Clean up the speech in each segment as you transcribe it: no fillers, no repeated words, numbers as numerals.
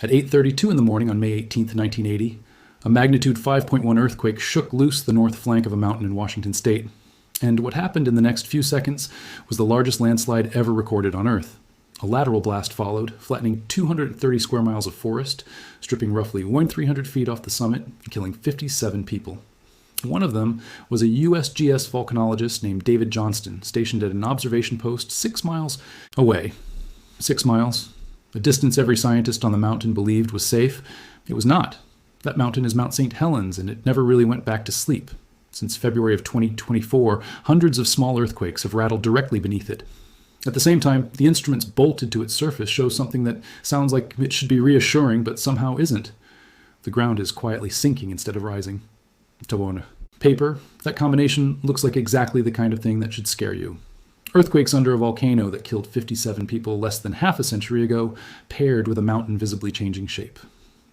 At 8:32 in the morning on May 18, 1980, a magnitude 5.1 earthquake shook loose the north flank of a mountain in Washington state. And what happened in the next few seconds was the largest landslide ever recorded on Earth. A lateral blast followed, flattening 230 square miles of forest, stripping roughly 1,300 feet off the summit, and killing 57 people. One of them was a USGS volcanologist named David Johnston, stationed at an observation post 6 miles away. 6 miles, a distance every scientist on the mountain believed was safe. It was not. That mountain is Mount St. Helens, and it never really went back to sleep. Since February of 2024, hundreds of small earthquakes have rattled directly beneath it. At the same time, the instruments bolted to its surface show something that sounds like it should be reassuring, but somehow isn't. The ground is quietly sinking instead of rising. On paper, that combination looks like exactly the kind of thing that should scare you. Earthquakes under a volcano that killed 57 people less than half a century ago, paired with a mountain visibly changing shape.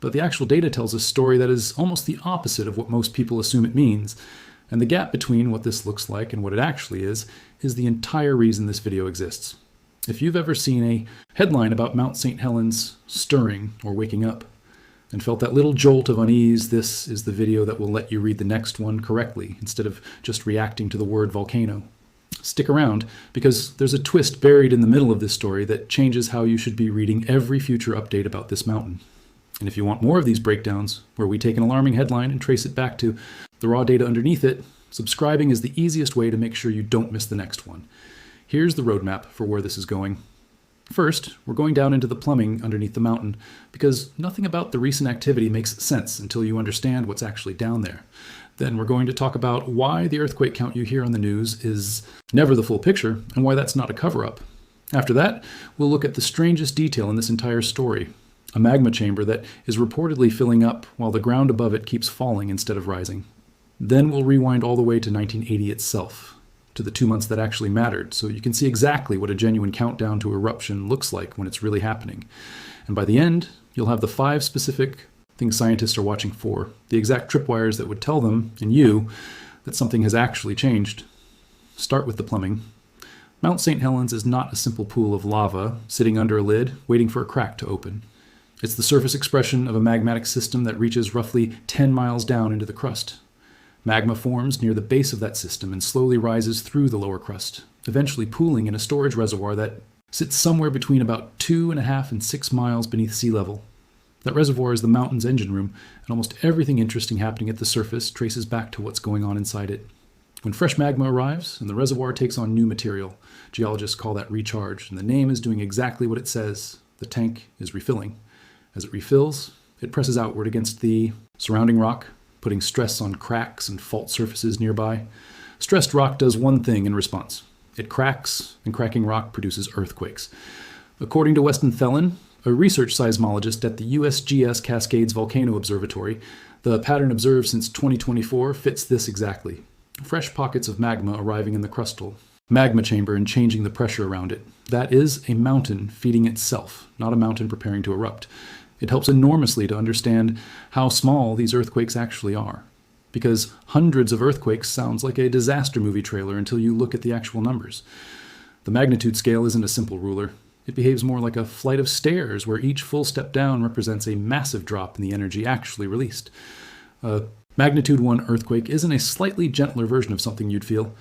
But the actual data tells a story that is almost the opposite of what most people assume it means. And the gap between what this looks like and what it actually is the entire reason this video exists. If you've ever seen a headline about Mount St. Helens stirring or waking up, and felt that little jolt of unease, this is the video that will let you read the next one correctly, instead of just reacting to the word volcano. Stick around, because there's a twist buried in the middle of this story that changes how you should be reading every future update about this mountain. And if you want more of these breakdowns, where we take an alarming headline and trace it back to the raw data underneath it, subscribing is the easiest way to make sure you don't miss the next one. Here's the roadmap for where this is going. First, we're going down into the plumbing underneath the mountain, because nothing about the recent activity makes sense until you understand what's actually down there. Then we're going to talk about why the earthquake count you hear on the news is never the full picture, and why that's not a cover-up. After that, we'll look at the strangest detail in this entire story. A magma chamber that is reportedly filling up while the ground above it keeps falling instead of rising. Then we'll rewind all the way to 1980 itself, to the 2 months that actually mattered, so you can see exactly what a genuine countdown to eruption looks like when it's really happening. And by the end, you'll have the 5 specific things scientists are watching for, the exact tripwires that would tell them, and you, that something has actually changed. Start with the plumbing. Mount St. Helens is not a simple pool of lava sitting under a lid, waiting for a crack to open. It's the surface expression of a magmatic system that reaches roughly 10 miles down into the crust. Magma forms near the base of that system and slowly rises through the lower crust, eventually pooling in a storage reservoir that sits somewhere between about 2.5 and 6 miles beneath sea level. That reservoir is the mountain's engine room, and almost everything interesting happening at the surface traces back to what's going on inside it. When fresh magma arrives and the reservoir takes on new material, geologists call that recharge, and the name is doing exactly what it says. The tank is refilling. As it refills, it presses outward against the surrounding rock, putting stress on cracks and fault surfaces nearby. Stressed rock does one thing in response. It cracks, and cracking rock produces earthquakes. According to Weston Thelen, a research seismologist at the USGS Cascades Volcano Observatory, the pattern observed since 2024 fits this exactly. Fresh pockets of magma arriving in the crustal magma chamber and changing the pressure around it. That is a mountain feeding itself, not a mountain preparing to erupt. It helps enormously to understand how small these earthquakes actually are. Because hundreds of earthquakes sounds like a disaster movie trailer until you look at the actual numbers. The magnitude scale isn't a simple ruler. It behaves more like a flight of stairs where each full step down represents a massive drop in the energy actually released. A magnitude 1 earthquake isn't a slightly gentler version of something you'd feel.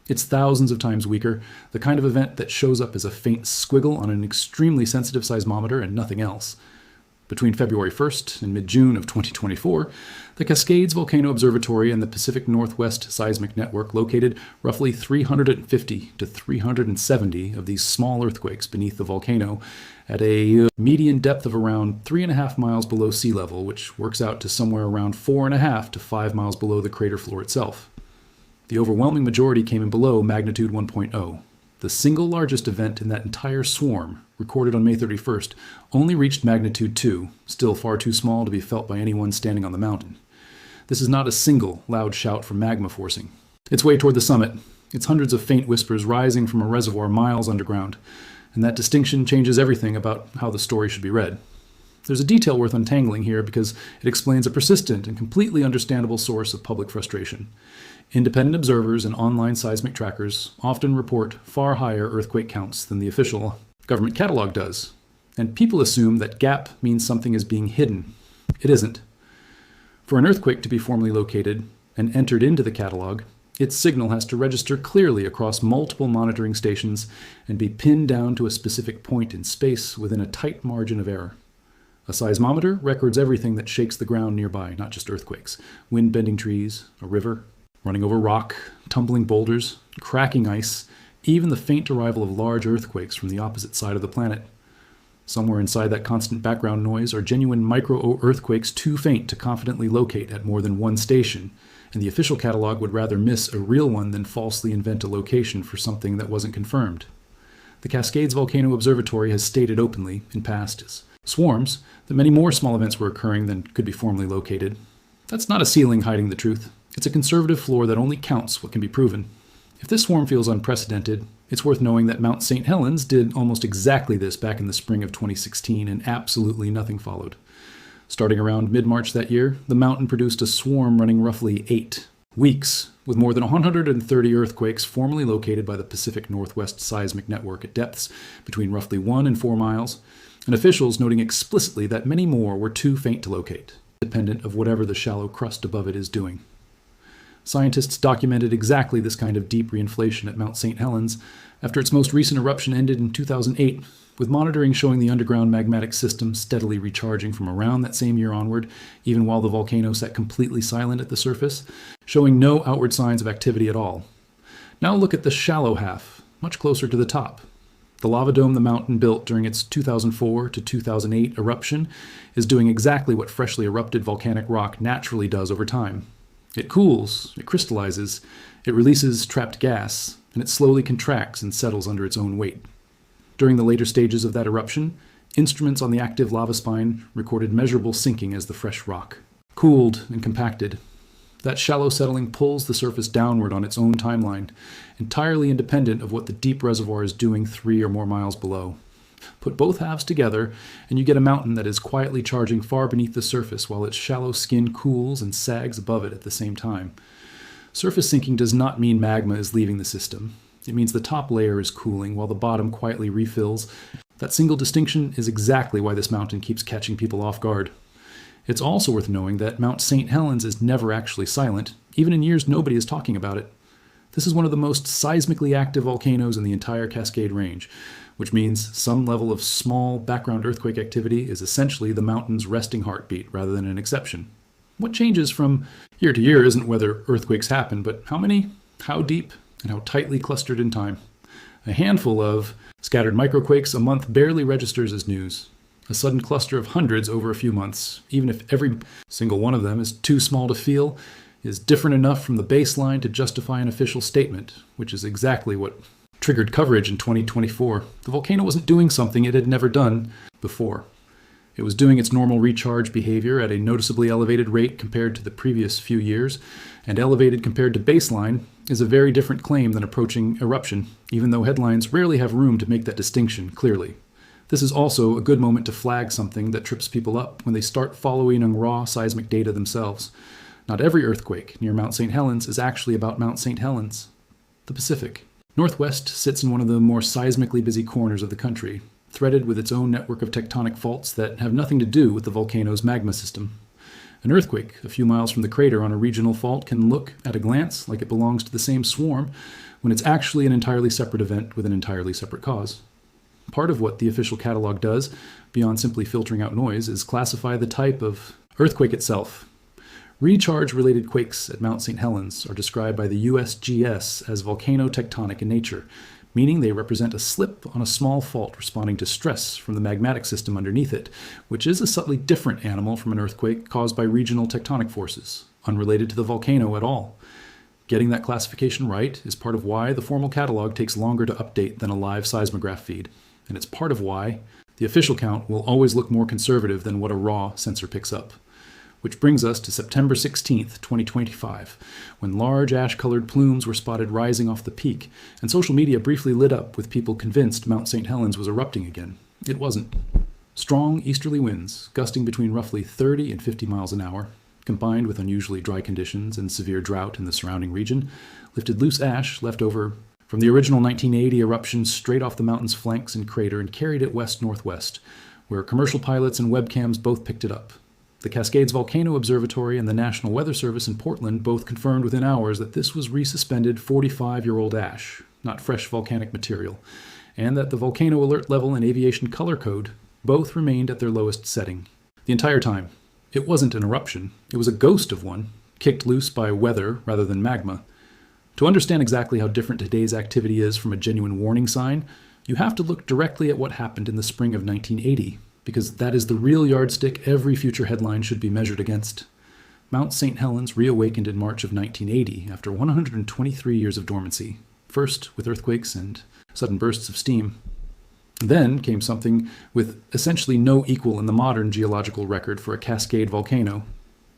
It's thousands of times weaker, the kind of event that shows up as a faint squiggle on an extremely sensitive seismometer and nothing else. Between February 1st and mid-June of 2024, the Cascades Volcano Observatory and the Pacific Northwest Seismic Network located roughly 350 to 370 of these small earthquakes beneath the volcano at a median depth of around 3.5 miles below sea level, which works out to somewhere around 4.5 to 5 miles below the crater floor itself. The overwhelming majority came in below magnitude 1.0. The single largest event in that entire swarm, recorded on May 31st, only reached magnitude 2, still far too small to be felt by anyone standing on the mountain. This is not a single loud shout from magma forcing. Its way toward the summit, it's hundreds of faint whispers rising from a reservoir miles underground, and that distinction changes everything about how the story should be read. There's a detail worth untangling here because it explains a persistent and completely understandable source of public frustration. Independent observers and online seismic trackers often report far higher earthquake counts than the official government catalog does. and people assume that gap means something is being hidden. It isn't. For an earthquake to be formally located and entered into the catalog, its signal has to register clearly across multiple monitoring stations and be pinned down to a specific point in space within a tight margin of error. A seismometer records everything that shakes the ground nearby, not just earthquakes. Wind bending trees, a river, running over rock, tumbling boulders, cracking ice, even the faint arrival of large earthquakes from the opposite side of the planet. Somewhere inside that constant background noise are genuine micro-earthquakes too faint to confidently locate at more than one station, and the official catalog would rather miss a real one than falsely invent a location for something that wasn't confirmed. The Cascades Volcano Observatory has stated openly, in past swarms, that many more small events were occurring than could be formally located. That's not a ceiling hiding the truth. It's a conservative floor that only counts what can be proven. If this swarm feels unprecedented, it's worth knowing that Mount St. Helens did almost exactly this back in the spring of 2016, and absolutely nothing followed. Starting around mid-March that year, the mountain produced a swarm running roughly 8 weeks, with more than 130 earthquakes formally located by the Pacific Northwest Seismic Network at depths between roughly 1 and 4 miles, and officials noting explicitly that many more were too faint to locate, dependent of whatever the shallow crust above it is doing. Scientists documented exactly this kind of deep reinflation at Mount St. Helens after its most recent eruption ended in 2008, with monitoring showing the underground magmatic system steadily recharging from around that same year onward, even while the volcano sat completely silent at the surface, showing no outward signs of activity at all. Now look at the shallow half, much closer to the top. The lava dome the mountain built during its 2004 to 2008 eruption is doing exactly what freshly erupted volcanic rock naturally does over time. It cools, it crystallizes, it releases trapped gas, and it slowly contracts and settles under its own weight. During the later stages of that eruption, instruments on the active lava spine recorded measurable sinking as the fresh rock cooled and compacted. That shallow settling pulls the surface downward on its own timeline, entirely independent of what the deep reservoir is doing 3 or more miles below. Put both halves together, and you get a mountain that is quietly charging far beneath the surface while its shallow skin cools and sags above it at the same time. Surface sinking does not mean magma is leaving the system. It means the top layer is cooling while the bottom quietly refills. That single distinction is exactly why this mountain keeps catching people off guard. It's also worth knowing that Mount St. Helens is never actually silent, even in years nobody is talking about it. This is one of the most seismically active volcanoes in the entire Cascade Range, which means some level of small background earthquake activity is essentially the mountain's resting heartbeat rather than an exception. What changes from year to year isn't whether earthquakes happen, but how many, how deep, and how tightly clustered in time. A handful of scattered microquakes a month barely registers as news. A sudden cluster of hundreds over a few months, even if every single one of them is too small to feel, is different enough from the baseline to justify an official statement, which is exactly what triggered coverage in 2024. The volcano wasn't doing something it had never done before. It was doing its normal recharge behavior at a noticeably elevated rate compared to the previous few years, and elevated compared to baseline is a very different claim than approaching eruption, even though headlines rarely have room to make that distinction clearly. This is also a good moment to flag something that trips people up when they start following on raw seismic data themselves. Not every earthquake near Mount St. Helens is actually about Mount St. Helens. The Pacific Northwest sits in one of the more seismically busy corners of the country, threaded with its own network of tectonic faults that have nothing to do with the volcano's magma system. An earthquake a few miles from the crater on a regional fault can look, at a glance, like it belongs to the same swarm, when it's actually an entirely separate event with an entirely separate cause. Part of what the official catalog does, beyond simply filtering out noise, is classify the type of earthquake itself. Recharge-related quakes at Mount St. Helens are described by the USGS as volcano-tectonic in nature, meaning they represent a slip on a small fault responding to stress from the magmatic system underneath it, which is a subtly different animal from an earthquake caused by regional tectonic forces, unrelated to the volcano at all. Getting that classification right is part of why the formal catalog takes longer to update than a live seismograph feed, and it's part of why the official count will always look more conservative than what a raw sensor picks up. Which brings us to September 16th, 2025, when large ash-colored plumes were spotted rising off the peak, and social media briefly lit up with people convinced Mount St. Helens was erupting again. It wasn't. Strong easterly winds, gusting between roughly 30 and 50 miles an hour, combined with unusually dry conditions and severe drought in the surrounding region, lifted loose ash left over from the original 1980 eruption straight off the mountain's flanks and crater and carried it west-northwest, where commercial pilots and webcams both picked it up. The Cascades Volcano Observatory and the National Weather Service in Portland both confirmed within hours that this was resuspended 45-year-old ash, not fresh volcanic material, and that the volcano alert level and aviation color code both remained at their lowest setting. The entire time, it wasn't an eruption, it was a ghost of one, kicked loose by weather rather than magma. To understand exactly how different today's activity is from a genuine warning sign, you have to look directly at what happened in the spring of 1980, because that is the real yardstick every future headline should be measured against. Mount St. Helens reawakened in March of 1980 after 123 years of dormancy, first with earthquakes and sudden bursts of steam. Then came something with essentially no equal in the modern geological record for a Cascade volcano.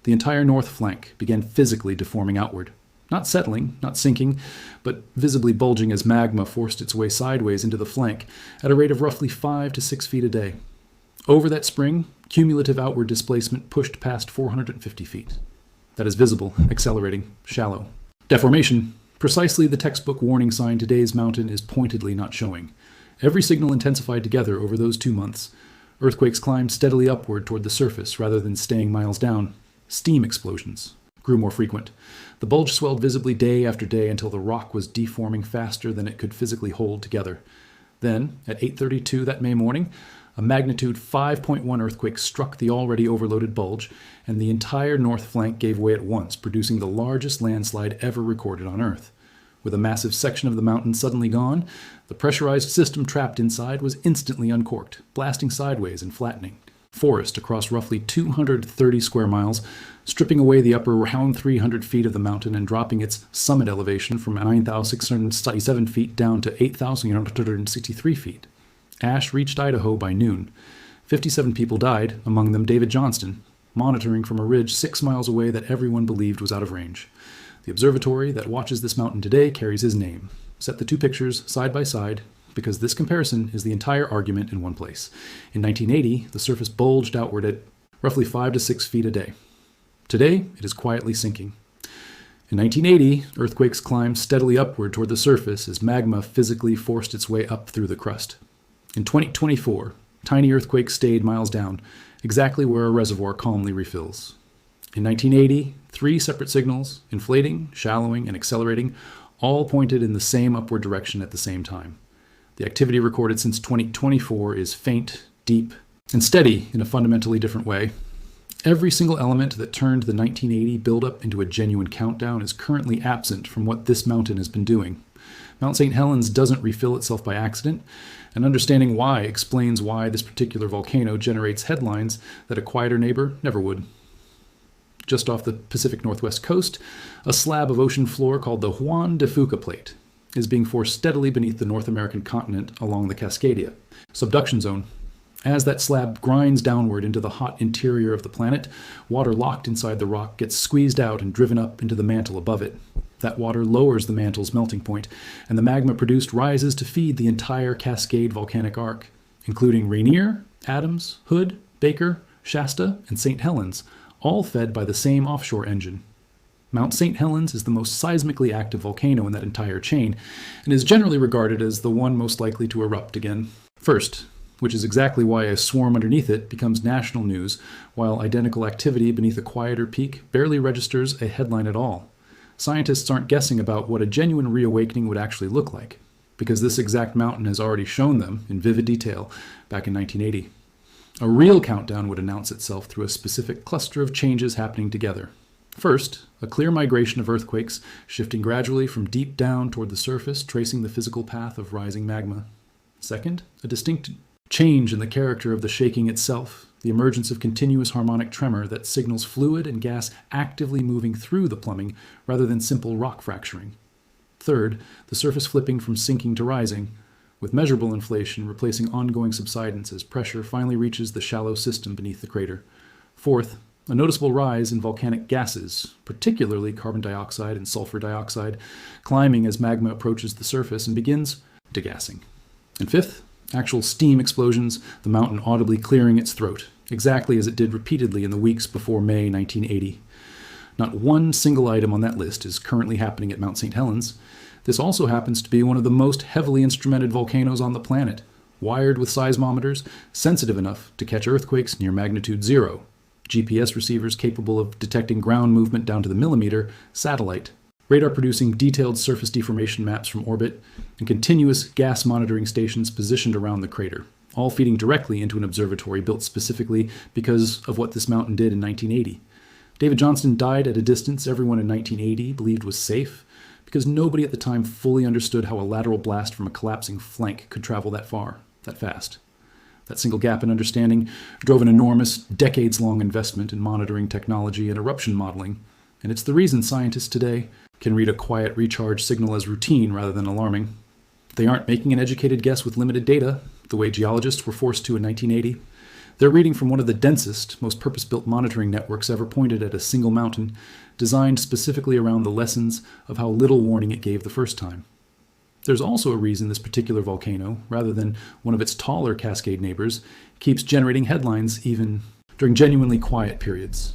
The entire north flank began physically deforming outward. Not settling, not sinking, but visibly bulging as magma forced its way sideways into the flank at a rate of roughly 5 to 6 feet a day. Over that spring, cumulative outward displacement pushed past 450 feet. That is visible, accelerating, shallow. Deformation, precisely the textbook warning sign today's mountain is pointedly not showing. Every signal intensified together over those 2 months. Earthquakes climbed steadily upward toward the surface rather than staying miles down. Steam explosions grew more frequent. The bulge swelled visibly day after day until the rock was deforming faster than it could physically hold together. Then, at 8:32 that May morning, a magnitude 5.1 earthquake struck the already overloaded bulge, and the entire north flank gave way at once, producing the largest landslide ever recorded on Earth. With a massive section of the mountain suddenly gone, the pressurized system trapped inside was instantly uncorked, blasting sideways and flattening. Forest across roughly 230 square miles, stripping away the upper around 300 feet of the mountain and dropping its summit elevation from 9,677 feet down to 8,163 feet. Ash reached Idaho by noon. 57 people died, among them David Johnston, monitoring from a ridge 6 miles away that everyone believed was out of range. The observatory that watches this mountain today carries his name. Set the two pictures side by side, because this comparison is the entire argument in one place. In 1980, the surface bulged outward at roughly 5 to 6 feet a day. Today, it is quietly sinking. In 1980, earthquakes climbed steadily upward toward the surface as magma physically forced its way up through the crust. In 2024, tiny earthquakes stayed miles down, exactly where a reservoir calmly refills. In 1980, 3 separate signals, inflating, shallowing, and accelerating, all pointed in the same upward direction at the same time. The activity recorded since 2024 is faint, deep, and steady in a fundamentally different way. Every single element that turned the 1980 buildup into a genuine countdown is currently absent from what this mountain has been doing. Mount St. Helens doesn't refill itself by accident, and understanding why explains why this particular volcano generates headlines that a quieter neighbor never would. Just off the Pacific Northwest coast, a slab of ocean floor called the Juan de Fuca Plate is being forced steadily beneath the North American continent along the Cascadia subduction zone. As that slab grinds downward into the hot interior of the planet, water locked inside the rock gets squeezed out and driven up into the mantle above it. That water lowers the mantle's melting point, and the magma produced rises to feed the entire Cascade volcanic arc, including Rainier, Adams, Hood, Baker, Shasta, and St. Helens, all fed by the same offshore engine. Mount St. Helens is the most seismically active volcano in that entire chain, and is generally regarded as the one most likely to erupt again first, which is exactly why a swarm underneath it becomes national news, while identical activity beneath a quieter peak barely registers a headline at all. Scientists aren't guessing about what a genuine reawakening would actually look like, because this exact mountain has already shown them in vivid detail back in 1980. A real countdown would announce itself through a specific cluster of changes happening together. First, a clear migration of earthquakes, shifting gradually from deep down toward the surface, tracing the physical path of rising magma. Second, a distinct change in the character of the shaking itself, the emergence of continuous harmonic tremor that signals fluid and gas actively moving through the plumbing rather than simple rock fracturing. Third, the surface flipping from sinking to rising, with measurable inflation replacing ongoing subsidence as pressure finally reaches the shallow system beneath the crater. Fourth, a noticeable rise in volcanic gases, particularly carbon dioxide and sulfur dioxide, climbing as magma approaches the surface and begins degassing. And fifth, actual steam explosions, the mountain audibly clearing its throat, exactly as it did repeatedly in the weeks before May 1980. Not one single item on that list is currently happening at Mount St. Helens. This also happens to be one of the most heavily instrumented volcanoes on the planet. wired with seismometers, sensitive enough to catch earthquakes near magnitude 0, GPS receivers capable of detecting ground movement down to the millimeter, satellite, radar producing detailed surface deformation maps from orbit, and continuous gas monitoring stations positioned around the crater, all feeding directly into an observatory built specifically because of what this mountain did in 1980. David Johnston died at a distance everyone in 1980 believed was safe, because nobody at the time fully understood how a lateral blast from a collapsing flank could travel that far, that fast. That single gap in understanding drove an enormous, decades-long investment in monitoring technology and eruption modeling, and it's the reason scientists today can read a quiet recharge signal as routine rather than alarming. They aren't making an educated guess with limited data, the way geologists were forced to in 1980. They're reading from one of the densest, most purpose-built monitoring networks ever pointed at a single mountain, designed specifically around the lessons of how little warning it gave the first time. There's also a reason this particular volcano, rather than one of its taller Cascade neighbors, keeps generating headlines even during genuinely quiet periods.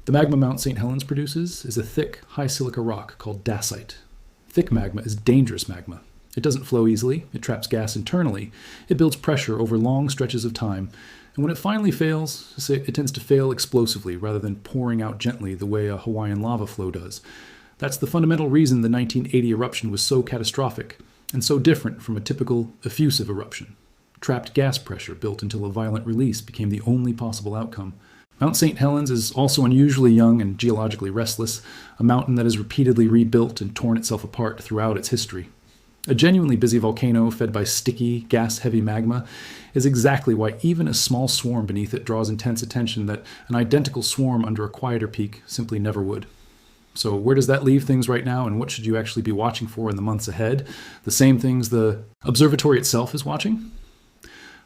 The magma Mount St. Helens produces is a thick, high silica rock called dacite. Thick magma is dangerous magma. It doesn't flow easily, it traps gas internally, it builds pressure over long stretches of time, and when it finally fails, it tends to fail explosively rather than pouring out gently the way a Hawaiian lava flow does. That's the fundamental reason the 1980 eruption was so catastrophic and so different from a typical effusive eruption. Trapped gas pressure built until a violent release became the only possible outcome. Mount St. Helens is also unusually young and geologically restless, a mountain that has repeatedly rebuilt and torn itself apart throughout its history. A genuinely busy volcano fed by sticky, gas-heavy magma is exactly why even a small swarm beneath it draws intense attention that an identical swarm under a quieter peak simply never would. So where does that leave things right now, and what should you actually be watching for in the months ahead? The same things the observatory itself is watching?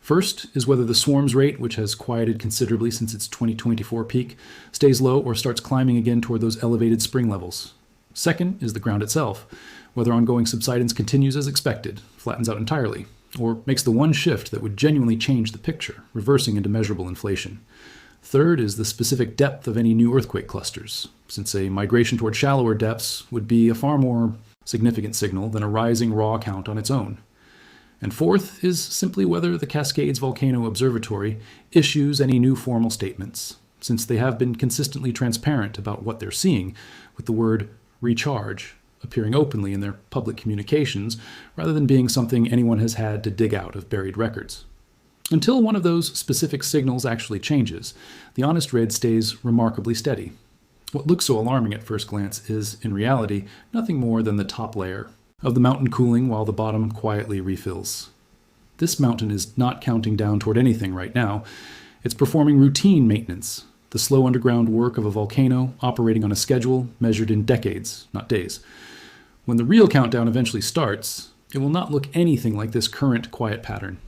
First is whether the swarm's rate, which has quieted considerably since its 2024 peak, stays low or starts climbing again toward those elevated spring levels. Second is the ground itself, whether ongoing subsidence continues as expected, flattens out entirely, or makes the one shift that would genuinely change the picture, reversing into measurable inflation. Third is the specific depth of any new earthquake clusters, since a migration toward shallower depths would be a far more significant signal than a rising raw count on its own. And fourth is simply whether the Cascades Volcano Observatory issues any new formal statements, since they have been consistently transparent about what they're seeing, with the word recharge appearing openly in their public communications rather than being something anyone has had to dig out of buried records. Until one of those specific signals actually changes, the honest red stays remarkably steady. What looks so alarming at first glance is, in reality, nothing more than the top layer of the mountain cooling while the bottom quietly refills. This mountain is not counting down toward anything right now. It's performing routine maintenance, the slow underground work of a volcano operating on a schedule measured in decades, not days. When the real countdown eventually starts, it will not look anything like this current quiet pattern.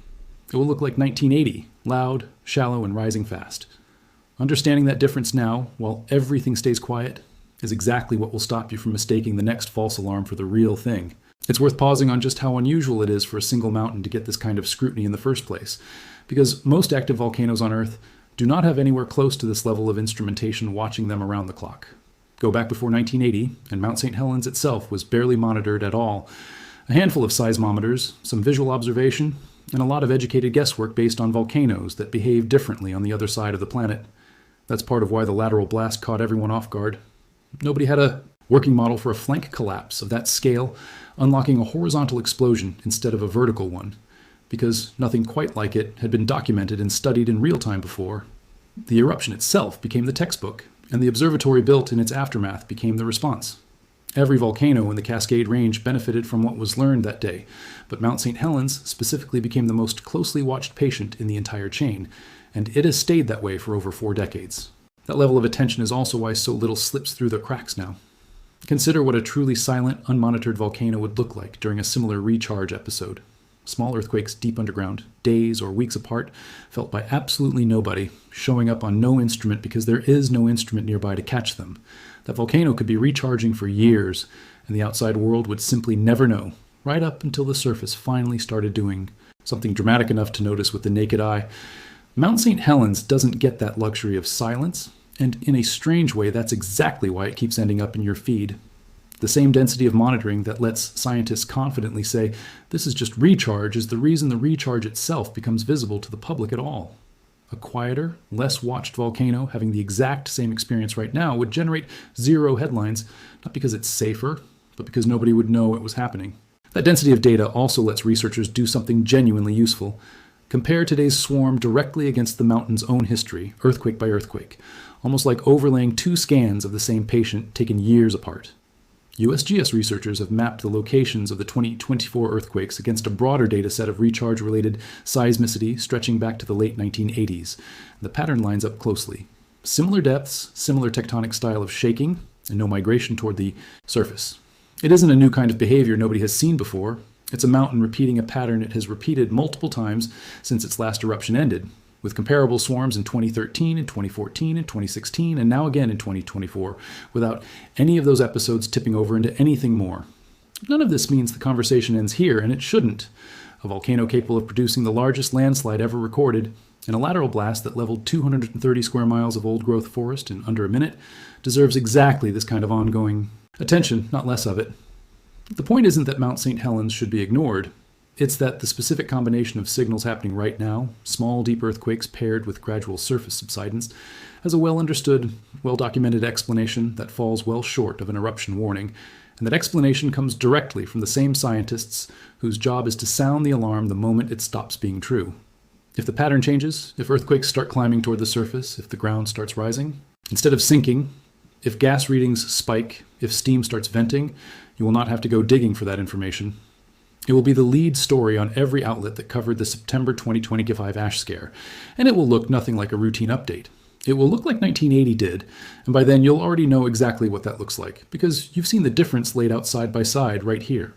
It will look like 1980, loud, shallow, and rising fast. Understanding that difference now, while everything stays quiet, is exactly what will stop you from mistaking the next false alarm for the real thing. It's worth pausing on just how unusual it is for a single mountain to get this kind of scrutiny in the first place, because most active volcanoes on Earth do not have anywhere close to this level of instrumentation watching them around the clock. Go back before 1980, and Mount St. Helens itself was barely monitored at all. A handful of seismometers, some visual observation, and a lot of educated guesswork based on volcanoes that behave differently on the other side of the planet. That's part of why the lateral blast caught everyone off guard. Nobody had a working model for a flank collapse of that scale, unlocking a horizontal explosion instead of a vertical one, because nothing quite like it had been documented and studied in real time before. The eruption itself became the textbook, and the observatory built in its aftermath became the response. Every volcano in the Cascade Range benefited from what was learned that day, but Mount St. Helens specifically became the most closely watched patient in the entire chain, and it has stayed that way for over 4 decades. That level of attention is also why so little slips through the cracks now. Consider what a truly silent, unmonitored volcano would look like during a similar recharge episode. Small earthquakes deep underground, days or weeks apart, felt by absolutely nobody, showing up on no instrument because there is no instrument nearby to catch them. That volcano could be recharging for years, and the outside world would simply never know, right up until the surface finally started doing something dramatic enough to notice with the naked eye. Mount St. Helens doesn't get that luxury of silence, and in a strange way, that's exactly why it keeps ending up in your feed. The same density of monitoring that lets scientists confidently say this is just recharge is the reason the recharge itself becomes visible to the public at all. A quieter, less watched volcano having the exact same experience right now would generate zero headlines, not because it's safer, but because nobody would know it was happening. That density of data also lets researchers do something genuinely useful. Compare today's swarm directly against the mountain's own history, earthquake by earthquake, almost like overlaying two scans of the same patient taken years apart. USGS researchers have mapped the locations of the 2024 earthquakes against a broader data set of recharge-related seismicity stretching back to the late 1980s. The pattern lines up closely. Similar depths, similar tectonic style of shaking, and no migration toward the surface. It isn't a new kind of behavior nobody has seen before. It's a mountain repeating a pattern it has repeated multiple times since its last eruption ended, with comparable swarms in 2013 and 2014 and 2016 and now again in 2024, without any of those episodes tipping over into anything more. None of this means the conversation ends here, and it shouldn't. A volcano capable of producing the largest landslide ever recorded, and a lateral blast that leveled 230 square miles of old-growth forest in under a minute, deserves exactly this kind of ongoing attention, not less of it. The point isn't that Mount St. Helens should be ignored. It's that the specific combination of signals happening right now, small, deep earthquakes paired with gradual surface subsidence, has a well-understood, well-documented explanation that falls well short of an eruption warning, and that explanation comes directly from the same scientists whose job is to sound the alarm the moment it stops being true. If the pattern changes, if earthquakes start climbing toward the surface, if the ground starts rising, instead of sinking, if gas readings spike, if steam starts venting, you will not have to go digging for that information. It will be the lead story on every outlet that covered the September 2025 ash scare, and it will look nothing like a routine update. It will look like 1980 did, and by then you'll already know exactly what that looks like, because you've seen the difference laid out side by side right here.